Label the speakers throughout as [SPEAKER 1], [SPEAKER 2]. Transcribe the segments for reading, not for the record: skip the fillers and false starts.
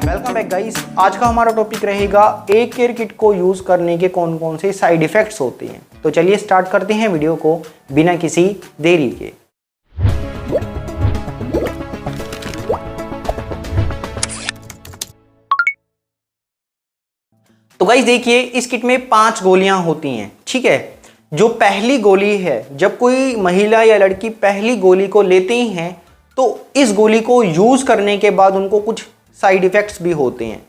[SPEAKER 1] Welcome back guys. आज का हमारा टॉपिक रहेगा एक केयर किट को यूज करने के कौन कौन से साइड इफेक्ट्स होते हैं। तो चलिए स्टार्ट करते हैं वीडियो को बिना किसी देरी के। तो गाइस देखिए, इस किट में 5 गोलियां होती हैं, ठीक है। जो पहली गोली है, जब कोई महिला या लड़की पहली गोली को लेते हैं तो इस गोली को यूज करने के बाद उनको कुछ साइड इफ़ेक्ट्स भी होते हैं।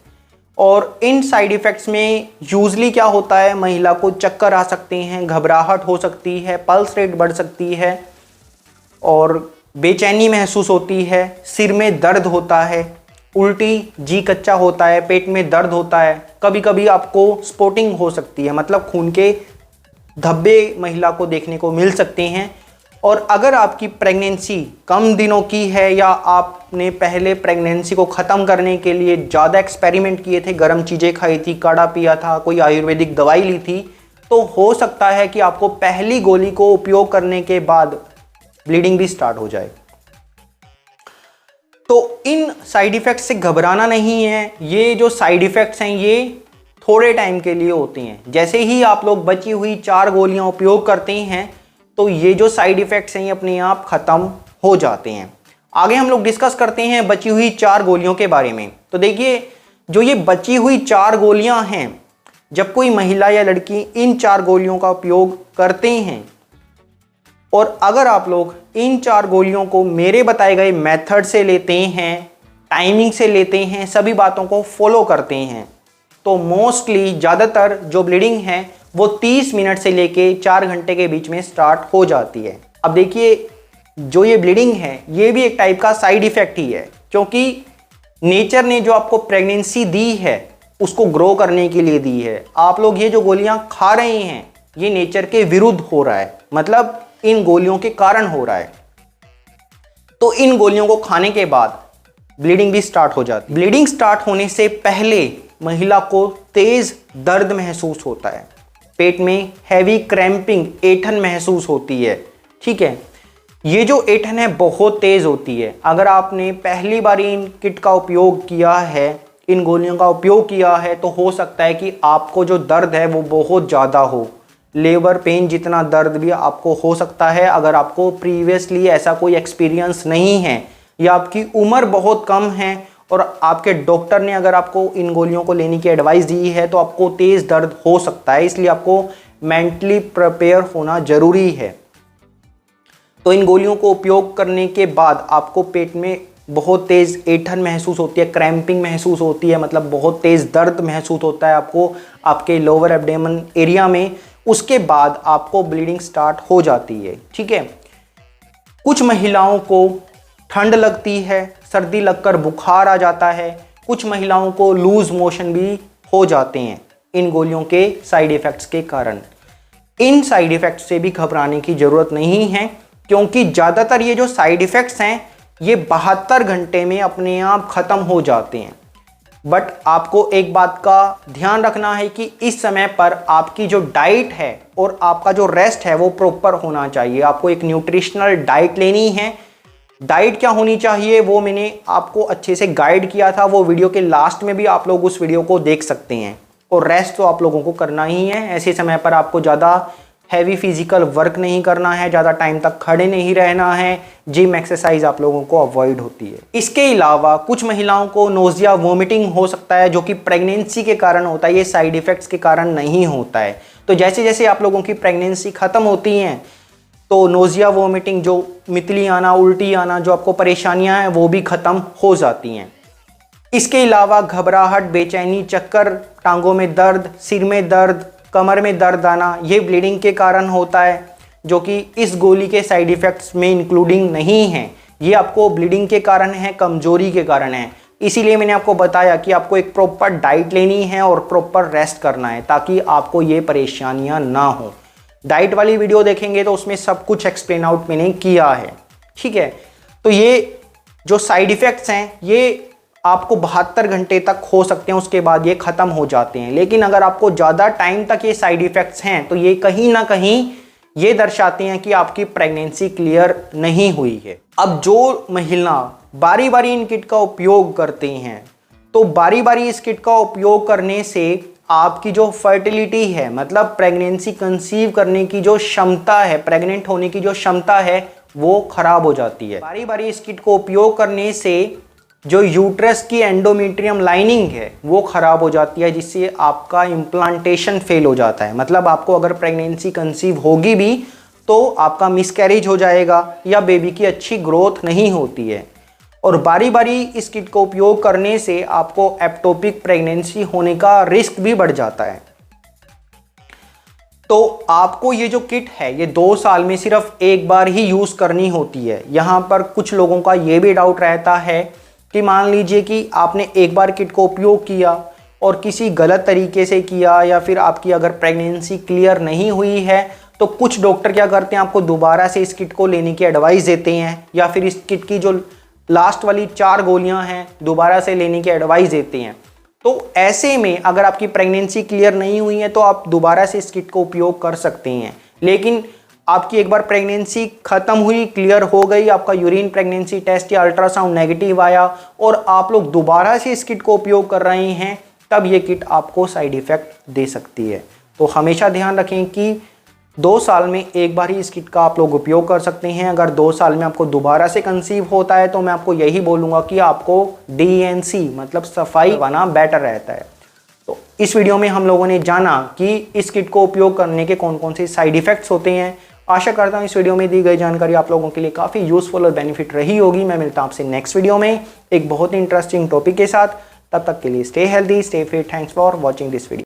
[SPEAKER 1] और इन साइड इफ़ेक्ट्स में यूजली क्या होता है, महिला को चक्कर आ सकते हैं, घबराहट हो सकती है, पल्स रेट बढ़ सकती है और बेचैनी महसूस होती है, सिर में दर्द होता है, उल्टी, जी कच्चा होता है, पेट में दर्द होता है, कभी कभी आपको स्पॉटिंग हो सकती है, मतलब खून के धब्बे महिला को देखने को मिल सकते हैं। और अगर आपकी प्रेगनेंसी कम दिनों की है या आपने पहले प्रेगनेंसी को ख़त्म करने के लिए ज़्यादा एक्सपेरिमेंट किए थे, गर्म चीज़ें खाई थी, काढ़ा पिया था, कोई आयुर्वेदिक दवाई ली थी, तो हो सकता है कि आपको पहली गोली को उपयोग करने के बाद ब्लीडिंग भी स्टार्ट हो जाए। तो इन साइड इफ़ेक्ट्स से घबराना नहीं है। ये जो साइड इफ़ेक्ट्स हैं ये थोड़े टाइम के लिए होते हैं। जैसे ही आप लोग बची हुई 4 गोलियां उपयोग करते हैं तो ये जो साइड इफ़ेक्ट्स हैं ये अपने आप ख़त्म हो जाते हैं। आगे हम लोग डिस्कस करते हैं बची हुई 4 गोलियों के बारे में। तो देखिए, जो ये बची हुई 4 गोलियां हैं, जब कोई महिला या लड़की इन 4 गोलियों का उपयोग करते हैं और अगर आप लोग इन 4 गोलियों को मेरे बताए गए मेथड से लेते हैं, टाइमिंग से लेते हैं, सभी बातों को फॉलो करते हैं, तो मोस्टली ज़्यादातर जो ब्लीडिंग है वो 30 मिनट से लेके 4 घंटे के बीच में स्टार्ट हो जाती है। अब देखिए, जो ये ब्लीडिंग है ये भी एक टाइप का साइड इफ़ेक्ट ही है, क्योंकि नेचर ने जो आपको प्रेगनेंसी दी है उसको ग्रो करने के लिए दी है। आप लोग ये जो गोलियां खा रहे हैं ये नेचर के विरुद्ध हो रहा है, मतलब इन गोलियों के कारण हो रहा है। तो इन गोलियों को खाने के बाद ब्लीडिंग भी स्टार्ट हो जाती है। ब्लीडिंग स्टार्ट होने से पहले महिला को तेज दर्द महसूस होता है, पेट में हैवी क्रैम्पिंग, ऐंठन महसूस होती है, ठीक है। ये जो ऐंठन है बहुत तेज होती है। अगर आपने पहली बार इन किट का उपयोग किया है, इन गोलियों का उपयोग किया है, तो हो सकता है कि आपको जो दर्द है वो बहुत ज़्यादा हो, लेबर पेन जितना दर्द भी आपको हो सकता है। अगर आपको प्रीवियसली ऐसा कोई एक्सपीरियंस नहीं है या आपकी उम्र बहुत कम है और आपके डॉक्टर ने अगर आपको इन गोलियों को लेने की एडवाइस दी है तो आपको तेज़ दर्द हो सकता है, इसलिए आपको मेंटली प्रिपेयर होना ज़रूरी है। तो इन गोलियों को उपयोग करने के बाद आपको पेट में बहुत तेज़ ऐंठन महसूस होती है, क्रैम्पिंग महसूस होती है, मतलब बहुत तेज़ दर्द महसूस होता है आपको आपके लोअर एब्डोमेन एरिया में। उसके बाद आपको ब्लीडिंग स्टार्ट हो जाती है, ठीक है। कुछ महिलाओं को ठंड लगती है, सर्दी लगकर बुखार आ जाता है, कुछ महिलाओं को लूज मोशन भी हो जाते हैं इन गोलियों के साइड इफ़ेक्ट्स के कारण। इन साइड इफ़ेक्ट्स से भी घबराने की ज़रूरत नहीं है, क्योंकि ज़्यादातर ये जो साइड इफ़ेक्ट्स हैं ये 72 घंटे में अपने आप ख़त्म हो जाते हैं। बट आपको एक बात का ध्यान रखना है कि इस समय पर आपकी जो डाइट है और आपका जो रेस्ट है वो प्रॉपर होना चाहिए। आपको एक न्यूट्रिशनल डाइट लेनी है। डाइट क्या होनी चाहिए वो मैंने आपको अच्छे से गाइड किया था, वो वीडियो के लास्ट में भी आप लोग उस वीडियो को देख सकते हैं। और रेस्ट तो आप लोगों को करना ही है। ऐसे समय पर आपको ज़्यादा हैवी फिजिकल वर्क नहीं करना है, ज़्यादा टाइम तक खड़े नहीं रहना है, जिम एक्सरसाइज आप लोगों को अवॉइड होती है। इसके अलावा कुछ महिलाओं को नोजिया, वोमिटिंग हो सकता है, जो कि प्रेगनेंसी के कारण होता है, ये साइड इफ़ेक्ट्स के कारण नहीं होता है। तो जैसे जैसे आप लोगों की प्रेगनेंसी ख़त्म होती हैं तो नोजिया, वोमिटिंग, जो मितली आना, उल्टी आना, जो आपको परेशानियां हैं वो भी ख़त्म हो जाती हैं। इसके अलावा घबराहट, बेचैनी, चक्कर, टांगों में दर्द, सिर में दर्द, कमर में दर्द आना, ये ब्लीडिंग के कारण होता है, जो कि इस गोली के साइड इफ़ेक्ट्स में इंक्लूडिंग नहीं है। ये आपको ब्लीडिंग के कारण है, कमजोरी के कारण है। इसीलिए मैंने आपको बताया कि आपको एक प्रॉपर डाइट लेनी है और प्रॉपर रेस्ट करना है, ताकि आपको ये परेशानियाँ ना हो। डाइट वाली वीडियो देखेंगे तो उसमें सब कुछ एक्सप्लेन आउट मैंने किया है, ठीक है। तो ये जो साइड इफ़ेक्ट्स हैं ये आपको 72 घंटे तक हो सकते हैं, उसके बाद ये ख़त्म हो जाते हैं। लेकिन अगर आपको ज़्यादा टाइम तक ये साइड इफ़ेक्ट्स हैं तो ये कहीं ना कहीं ये दर्शाते हैं कि आपकी प्रेगनेंसी क्लियर नहीं हुई है। अब जो महिला बारी बारी इन किट का उपयोग करते हैं तो बारी बारी इस किट का उपयोग करने से आपकी जो फर्टिलिटी है, मतलब प्रेगनेंसी कंसीव करने की जो क्षमता है, प्रेग्नेंट होने की जो क्षमता है, वो खराब हो जाती है। बारी बारी इस किट को उपयोग करने से जो यूट्रस की एंडोमेट्रियम लाइनिंग है वो खराब हो जाती है, जिससे आपका इम्प्लांटेशन फेल हो जाता है। मतलब आपको अगर प्रेगनेंसी कंसीव होगी भी तो आपका मिसकैरेज हो जाएगा या बेबी की अच्छी ग्रोथ नहीं होती है। और बारी बारी इस किट को उपयोग करने से आपको एक्टोपिक प्रेगनेंसी होने का रिस्क भी बढ़ जाता है। तो आपको ये जो किट है ये 2 साल में सिर्फ एक बार ही यूज़ करनी होती है। यहाँ पर कुछ लोगों का ये भी डाउट रहता है कि मान लीजिए कि आपने एक बार किट को उपयोग किया और किसी गलत तरीके से किया, या फिर आपकी अगर प्रेगनेंसी क्लियर नहीं हुई है तो कुछ डॉक्टर क्या करते हैं, आपको दोबारा से इस किट को लेने की एडवाइस देते हैं, या फिर इस किट की जो लास्ट वाली 4 गोलियां हैं दोबारा से लेने की एडवाइस देते हैं। तो ऐसे में अगर आपकी प्रेगनेंसी क्लियर नहीं हुई है तो आप दोबारा से इस किट को उपयोग कर सकते हैं। लेकिन आपकी एक बार प्रेगनेंसी खत्म हुई, क्लियर हो गई, आपका यूरिन प्रेगनेंसी टेस्ट या अल्ट्रासाउंड नेगेटिव आया और आप लोग दोबारा से इस किट को उपयोग कर रहे हैं, तब ये किट आपको साइड इफ़ेक्ट दे सकती है। तो हमेशा ध्यान रखें कि 2 साल में एक बार ही इस किट का आप लोग उपयोग कर सकते हैं। अगर 2 साल में आपको दोबारा से कंसीव होता है तो मैं आपको यही बोलूँगा कि आपको DNC मतलब सफाई करवाना बेटर रहता है। तो इस वीडियो में हम लोगों ने जाना कि इस किट को उपयोग करने के कौन कौन से साइड इफ़ेक्ट्स होते हैं। आशा करता हूँ इस वीडियो में दी गई जानकारी आप लोगों के लिए काफ़ी यूज़फुल और बेनिफिट रही होगी। मैं मिलता हूँ आपसे नेक्स्ट वीडियो में एक बहुत ही इंटरेस्टिंग टॉपिक के साथ। तब तक के लिए stay healthy, stay fit. Thanks for watching this video.